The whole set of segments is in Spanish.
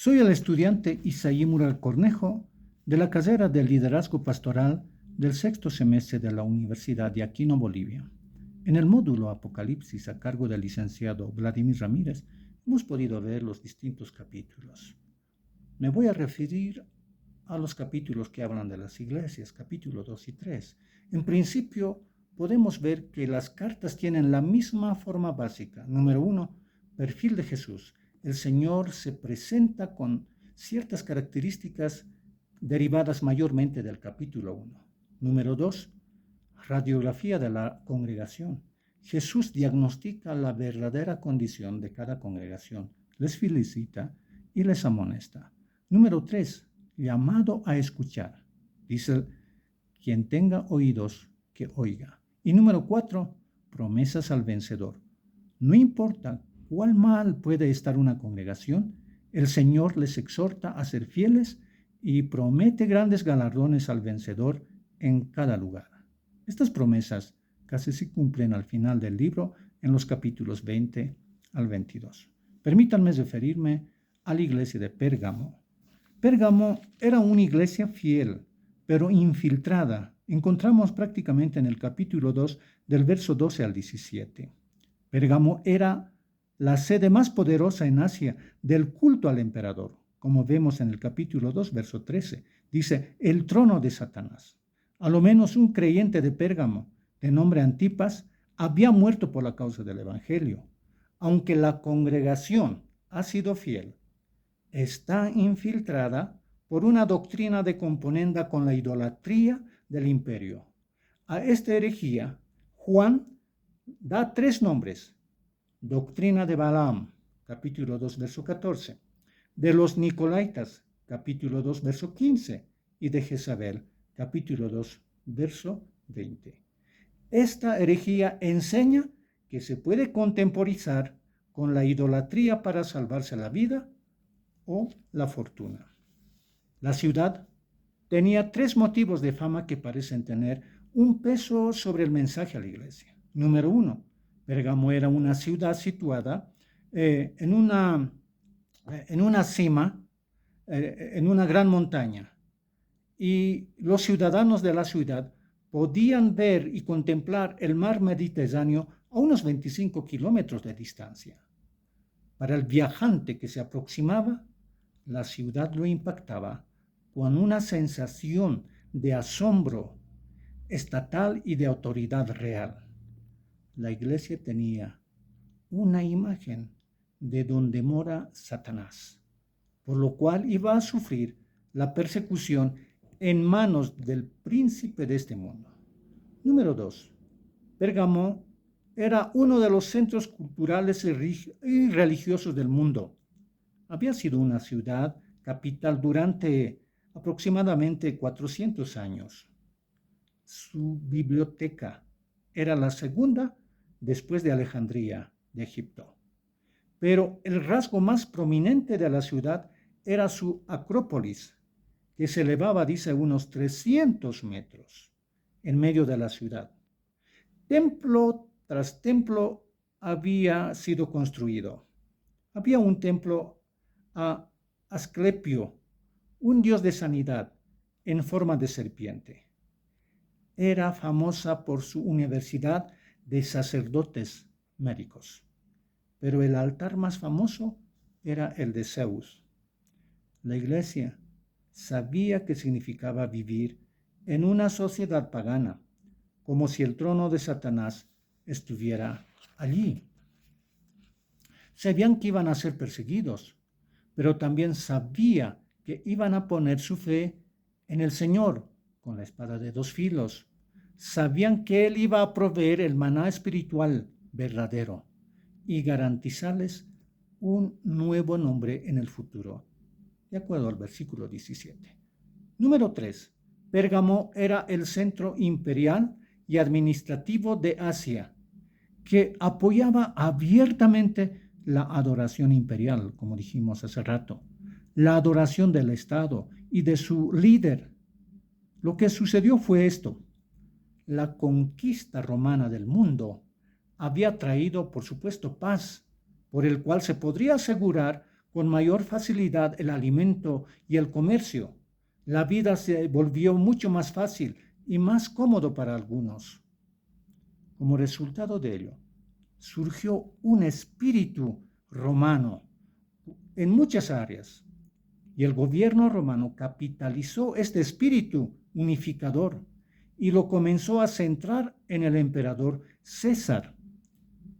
Soy el estudiante Isaí Mural Cornejo de la carrera de Liderazgo Pastoral del sexto semestre de la Universidad de Aquino, Bolivia. En el módulo Apocalipsis, a cargo del licenciado Vladimir Ramírez, hemos podido ver los distintos capítulos. Me voy a referir a los capítulos que hablan de las iglesias, capítulo 2 y 3. En principio, podemos ver que las cartas tienen la misma forma básica. Número 1, perfil de Jesús. El Señor se presenta con ciertas características derivadas mayormente del capítulo 1. Número 2, radiografía de la congregación. Jesús diagnostica la verdadera condición de cada congregación, les felicita y les amonesta. Número 3, llamado a escuchar. Dice, quien tenga oídos, que oiga. Y número 4, promesas al vencedor. No importa cuál mal puede estar una congregación, el Señor les exhorta a ser fieles y promete grandes galardones al vencedor en cada lugar. Estas promesas casi se cumplen al final del libro en los capítulos 20 al 22. Permítanme referirme a la iglesia de Pérgamo. Pérgamo era una iglesia fiel, pero infiltrada. Encontramos prácticamente en el capítulo 2 del verso 12 al 17. Pérgamo era la sede más poderosa en Asia del culto al emperador, como vemos en el capítulo 2, verso 13. Dice, el trono de Satanás. A lo menos un creyente de Pérgamo, de nombre Antipas, había muerto por la causa del evangelio. Aunque la congregación ha sido fiel, está infiltrada por una doctrina de componenda con la idolatría del imperio. A esta herejía, Juan da 3 nombres. Doctrina de Balaam, capítulo 2, verso 14. De los Nicolaitas, capítulo 2, verso 15. Y de Jezabel, capítulo 2, verso 20. Esta herejía enseña que se puede contemporizar con la idolatría para salvarse la vida o la fortuna. La ciudad tenía 3 motivos de fama que parecen tener un peso sobre el mensaje a la iglesia. Número 1, Pérgamo era una ciudad situada en una cima, en una gran montaña, y los ciudadanos de la ciudad podían ver y contemplar el mar Mediterráneo a unos 25 kilómetros de distancia. Para el viajante que se aproximaba, la ciudad lo impactaba con una sensación de asombro estatal y de autoridad real. La iglesia tenía una imagen de donde mora Satanás, por lo cual iba a sufrir la persecución en manos del príncipe de este mundo. Número 2. Pérgamo era uno de los centros culturales y religiosos del mundo. Había sido una ciudad capital durante aproximadamente 400 años. Su biblioteca era la segunda después de Alejandría, de Egipto. Pero el rasgo más prominente de la ciudad era su acrópolis, que se elevaba, dice, unos 300 metros en medio de la ciudad. Templo tras templo había sido construido. Había un templo a Asclepio, un dios de sanidad en forma de serpiente. Era famosa por su universidad de sacerdotes médicos, pero el altar más famoso era el de Zeus. La iglesia sabía qué significaba vivir en una sociedad pagana, como si el trono de Satanás estuviera allí. Sabían que iban a ser perseguidos, pero también sabía que iban a poner su fe en el Señor con la espada de 2 filos. Sabían que Él iba a proveer el maná espiritual verdadero y garantizarles un nuevo nombre en el futuro, de acuerdo al versículo 17. Número 3. Pérgamo era el centro imperial y administrativo de Asia, que apoyaba abiertamente la adoración imperial, como dijimos hace rato, la adoración del Estado y de su líder. Lo que sucedió fue esto. La conquista romana del mundo había traído, por supuesto, paz, por el cual se podría asegurar con mayor facilidad el alimento y el comercio. La vida se volvió mucho más fácil y más cómodo para algunos. Como resultado de ello, surgió un espíritu romano en muchas áreas, y el gobierno romano capitalizó este espíritu unificador y lo comenzó a centrar en el emperador César.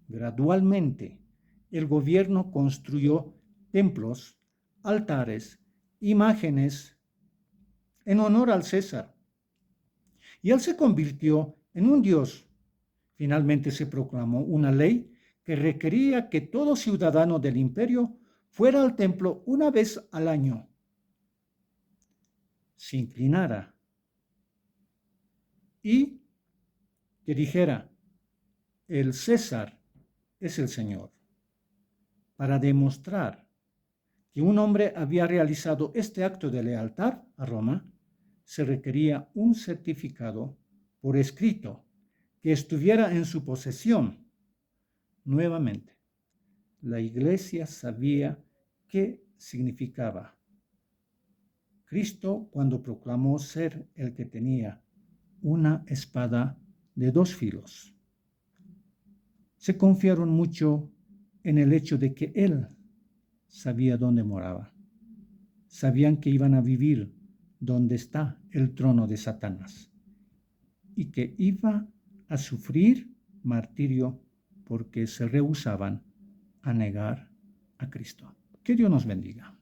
Gradualmente, el gobierno construyó templos, altares, imágenes en honor al César, y él se convirtió en un dios. Finalmente se proclamó una ley que requería que todo ciudadano del imperio fuera al templo una vez al año, se inclinara y que dijera: el César es el Señor. Para demostrar que un hombre había realizado este acto de lealtad a Roma, se requería un certificado por escrito que estuviera en su posesión. Nuevamente, la Iglesia sabía qué significaba Cristo cuando proclamó ser el que tenía una espada de dos filos. Se confiaron mucho en el hecho de que Él sabía dónde moraba. Sabían que iban a vivir donde está el trono de Satanás y que iba a sufrir martirio porque se rehusaban a negar a Cristo. Que Dios nos bendiga.